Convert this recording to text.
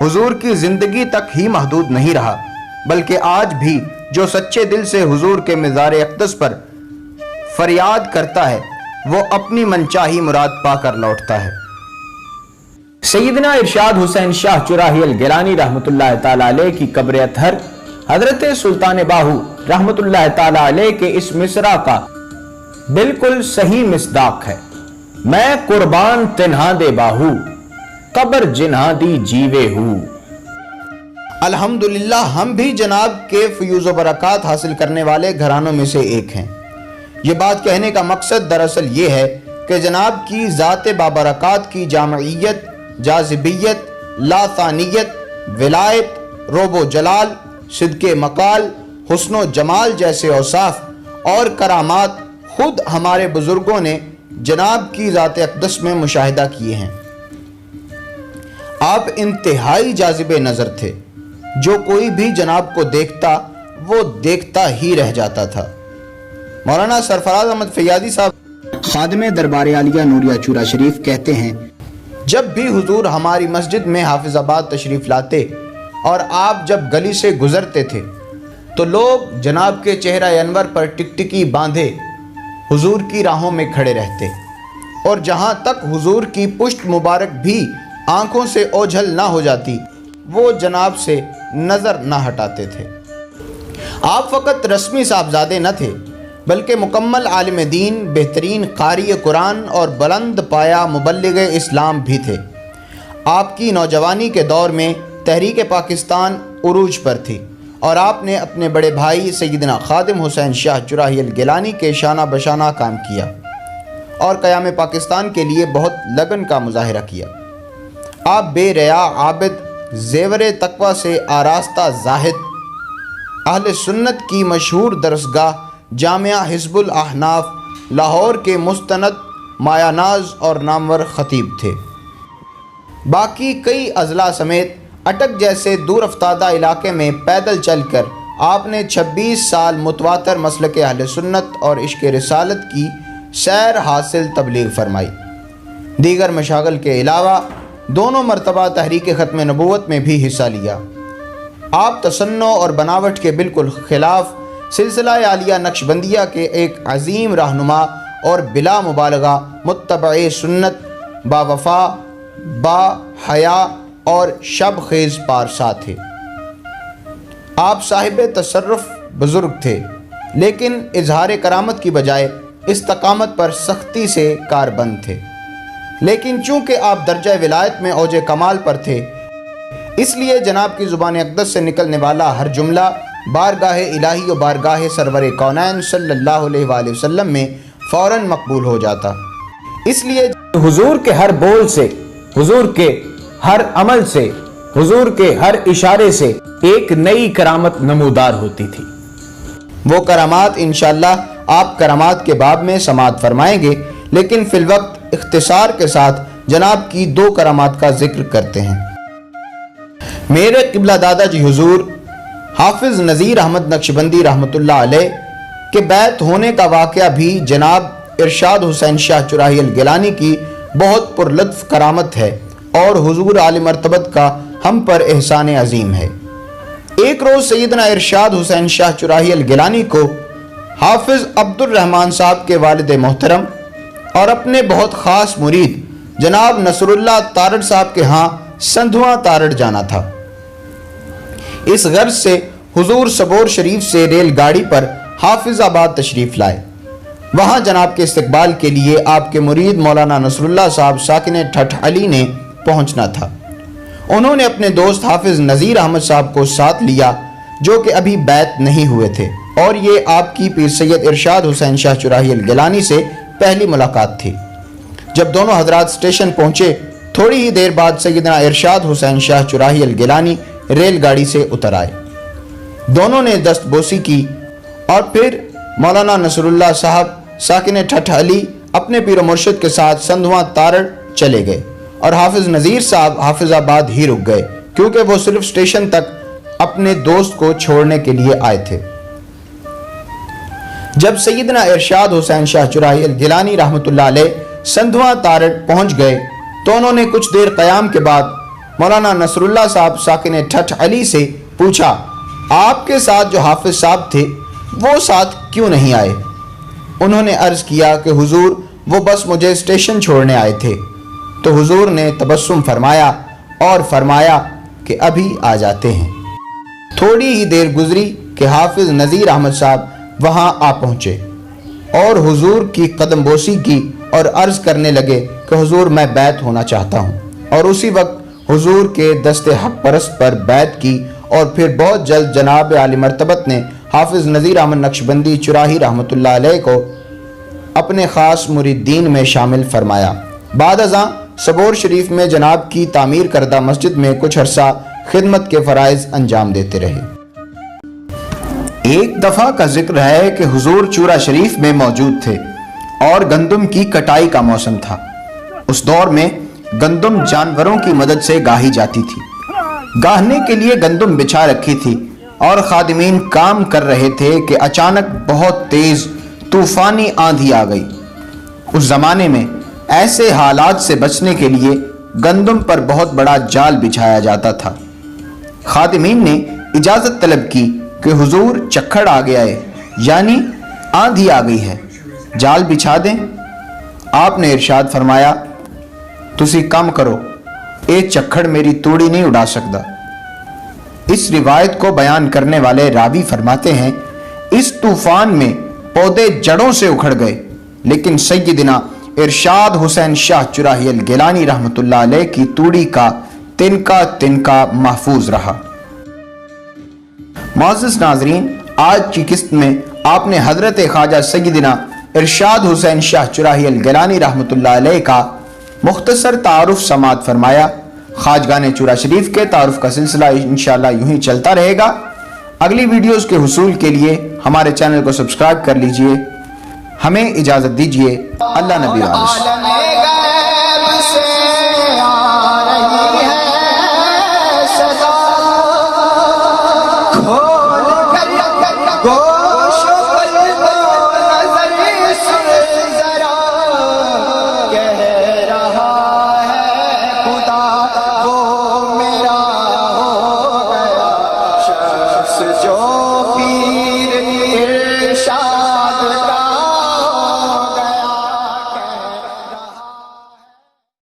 حضور کی زندگی تک ہی محدود نہیں رہا، بلکہ آج بھی جو سچے دل سے حضور کے مزار اقدس پر فریاد کرتا ہے وہ اپنی منچاہی مراد پا کر لوٹتا ہے۔ سیدنا ارشاد حسین شاہ چراہی الگیلانی رحمۃ اللہ تعالی علیہ کی قبر اطہر حضرت سلطان باہو رحمۃ اللہ تعالی علیہ کے اس مصرع کا بالکل صحیح مصداق ہے۔ میں قربان تنہا دے باہو، قبر جنہا دی جیوے ہو۔ الحمدللہ ہم بھی جناب کے فیوز و برکات حاصل کرنے والے گھرانوں میں سے ایک ہیں۔ یہ بات کہنے کا مقصد دراصل یہ ہے کہ جناب کی ذات بابرکات کی جامعیت، جاذبیت، لاثانیت، ولایت، روب و جلال، صدق مقال، حسن و جمال جیسے اوصاف اور کرامات خود ہمارے بزرگوں نے جناب کی ذات اقدس میں مشاہدہ کیے ہیں۔ آپ انتہائی جاذب نظر تھے، جو کوئی بھی جناب کو دیکھتا وہ دیکھتا ہی رہ جاتا تھا۔ مولانا سرفراز احمد فیاضی صاحب خادم دربار عالیہ نوریہ چورا شریف کہتے ہیں، جب بھی حضور ہماری مسجد میں حافظ آباد تشریف لاتے اور آپ جب گلی سے گزرتے تھے تو لوگ جناب کے چہرہ انور پر ٹکٹکی باندھے حضور کی راہوں میں کھڑے رہتے، اور جہاں تک حضور کی پشت مبارک بھی آنکھوں سے اوجھل نہ ہو جاتی وہ جناب سے نظر نہ ہٹاتے تھے۔ آپ فقط رسمی صاحبزادے نہ تھے بلکہ مکمل عالم دین، بہترین قاری قرآن اور بلند پایا مبلغ اسلام بھی تھے۔ آپ کی نوجوانی کے دور میں تحریک پاکستان عروج پر تھی اور آپ نے اپنے بڑے بھائی سیدنا خادم حسین شاہ چراہی الگیلانی کے شانہ بشانہ کام کیا اور قیام پاکستان کے لیے بہت لگن کا مظاہرہ کیا۔ آپ بے ریا، عابد، زیور تقوی سے آراستہ زاہد، اہل سنت کی مشہور درسگاہ جامعہ حزب الاحناف لاہور کے مستند مایہ ناز اور نامور خطیب تھے۔ باقی کئی اضلاع سمیت اٹک جیسے دور افتادہ علاقے میں پیدل چل کر آپ نے 26 سال متواتر مسلک اہل سنت اور عشق رسالت کی سیر حاصل تبلیغ فرمائی۔ دیگر مشاغل کے علاوہ دونوں مرتبہ تحریک ختم نبوت میں بھی حصہ لیا۔ آپ تصنع اور بناوٹ کے بالکل خلاف سلسلہ عالیہ نقشبندیہ کے ایک عظیم رہنما اور بلا مبالغہ متبع سنت، با وفا، با حیا اور شب خیز پارسا تھے۔ آپ صاحب تصرف بزرگ تھے لیکن اظہار کرامت کی بجائے استقامت پر سختی سے کاربند تھے، لیکن چونکہ آپ درجہ ولایت میں اوج کمال پر تھے اس لیے جناب کی زبان اقدس سے نکلنے والا ہر جملہ بارگاہ الہی و بارگاہ سرور کونین صلی اللہ علیہ وآلہ وسلم میں فوراً مقبول ہو جاتا۔ اس لیے حضور کے ہر بول سے، حضور کے ہر عمل سے، حضور کے ہر اشارے سے ایک نئی کرامت نمودار ہوتی تھی۔ وہ کرامات انشاءاللہ آپ کرامات کے باب میں سماعت فرمائیں گے، لیکن فی الوقت اختصار کے ساتھ جناب کی 2 کرامات کا ذکر کرتے ہیں۔ میرے قبلہ دادا جی حضور حافظ نذیر احمد نقشبندی رحمۃ اللہ علیہ کے بیعت ہونے کا واقعہ بھی جناب ارشاد حسین شاہ چراہی الگیلانی کی بہت پر لطف کرامت ہے اور حضور عالی مرتبت کا ہم پر احسان عظیم ہے۔ ایک روز سیدنا ارشاد حسین شاہ چراہی الگیلانی کو حافظ عبد الرحمن صاحب کے والد محترم اور اپنے بہت خاص مرید جناب نصر اللہ تارڑ صاحب کے ہاں سندھواں تارڑ جانا تھا۔ اس غرض سے حضور صبور شریف سے ریل گاڑی پر حافظ آباد تشریف لائے۔ وہاں جناب کے استقبال کے لیے آپ کے مرید مولانا نصر اللہ صاحب ساکن ٹھٹھ علی نے پہنچنا تھا۔ انہوں نے اپنے دوست حافظ نذیر احمد صاحب کو ساتھ لیا جو کہ ابھی بیعت نہیں ہوئے تھے، اور یہ آپ کی پیر سید ارشاد حسین شاہ چراہی الگیلانی سے پہلی ملاقات تھی۔ جب دونوں حضرات اسٹیشن پہنچے تھوڑی ہی دیر بعد سیدنا ارشاد حسین شاہ چراہی الگیلانی ریل گاڑی سے اتر آئے۔ دونوں نے دست بوسی کی اور پھر مولانا نصر اللہ صاحب ساکن ٹھٹھ علی اپنے پیر و مرشد کے ساتھ سندھواں تارڑ چلے گئے اور حافظ نذیر صاحب حافظ آباد ہی رک گئے کیونکہ وہ صرف اسٹیشن تک اپنے دوست کو چھوڑنے کے لیے آئے تھے۔ جب سیدنا ارشاد حسین شاہ چراہی الگیلانی رحمۃ اللہ علیہ سندھواں تارڑ پہنچ گئے تو انہوں نے کچھ دیر قیام کے بعد مولانا نصراللہ صاحب ساکن ٹھٹھ علی سے پوچھا آپ کے ساتھ جو حافظ صاحب تھے وہ ساتھ کیوں نہیں آئے؟ انہوں نے عرض کیا کہ حضور وہ بس مجھے اسٹیشن چھوڑنے آئے تھے۔ تو حضور نے تبسم فرمایا اور فرمایا کہ ابھی آ جاتے ہیں۔ تھوڑی ہی دیر گزری کہ حافظ نذیر احمد صاحب وہاں آ پہنچے اور حضور کی قدم بوسی کی اور عرض کرنے لگے کہ حضور میں بیعت ہونا چاہتا ہوں، اور اسی وقت حضور کے دست حق پرست پر بیعت کی، اور پھر بہت جلد جناب عالی مرتبت نے حافظ نذیر احمد نقشبندی چراہی رحمۃ اللہ علیہ کو اپنے خاص مریدین میں شامل فرمایا۔ بعد ازاں سبور شریف میں جناب کی تعمیر کردہ مسجد میں کچھ عرصہ خدمت کے فرائض انجام دیتے رہے۔ ایک دفعہ کا ذکر ہے کہ حضور چورا شریف میں موجود تھے اور گندم کی کٹائی کا موسم تھا۔ اس دور میں گندم جانوروں کی مدد سے گاہی جاتی تھی۔ گاہنے کے لیے گندم بچھا رکھی تھی اور خادمین کام کر رہے تھے کہ اچانک بہت تیز طوفانی آندھی آ گئی۔ اس زمانے میں ایسے حالات سے بچنے کے لیے گندم پر بہت بڑا جال بچھایا جاتا تھا۔ خادمین نے اجازت طلب کی کہ حضور چکھڑ آ گیا ہے، یعنی آندھی آ گئی ہے، جال بچھا دیں۔ آپ نے ارشاد فرمایا تسی کم کرو، اے چکھڑ میری توڑی نہیں اڑا سکتا۔ اس روایت کو بیان کرنے والے راوی فرماتے ہیں اس طوفان میں پودے جڑوں سے اکھڑ گئے، لیکن سیدنا ارشاد حسین شاہ چراہی الگیلانی رحمۃ اللہ علیہ کی توڑی کا تنکا محفوظ رہا۔ معزز ناظرین، آج کی قسط میں آپ نے حضرت خواجہ سیدنا ارشاد حسین شاہ چراہی الگیلانی رحمۃ اللہ علیہ کا مختصر تعارف سماعت فرمایا۔ خواجگان چورا شریف کے تعارف کا سلسلہ انشاءاللہ یوں ہی چلتا رہے گا۔ اگلی ویڈیوز کے حصول کے لیے ہمارے چینل کو سبسکرائب کر لیجئے۔ ہمیں اجازت دیجئے۔ اللہ نبی والس۔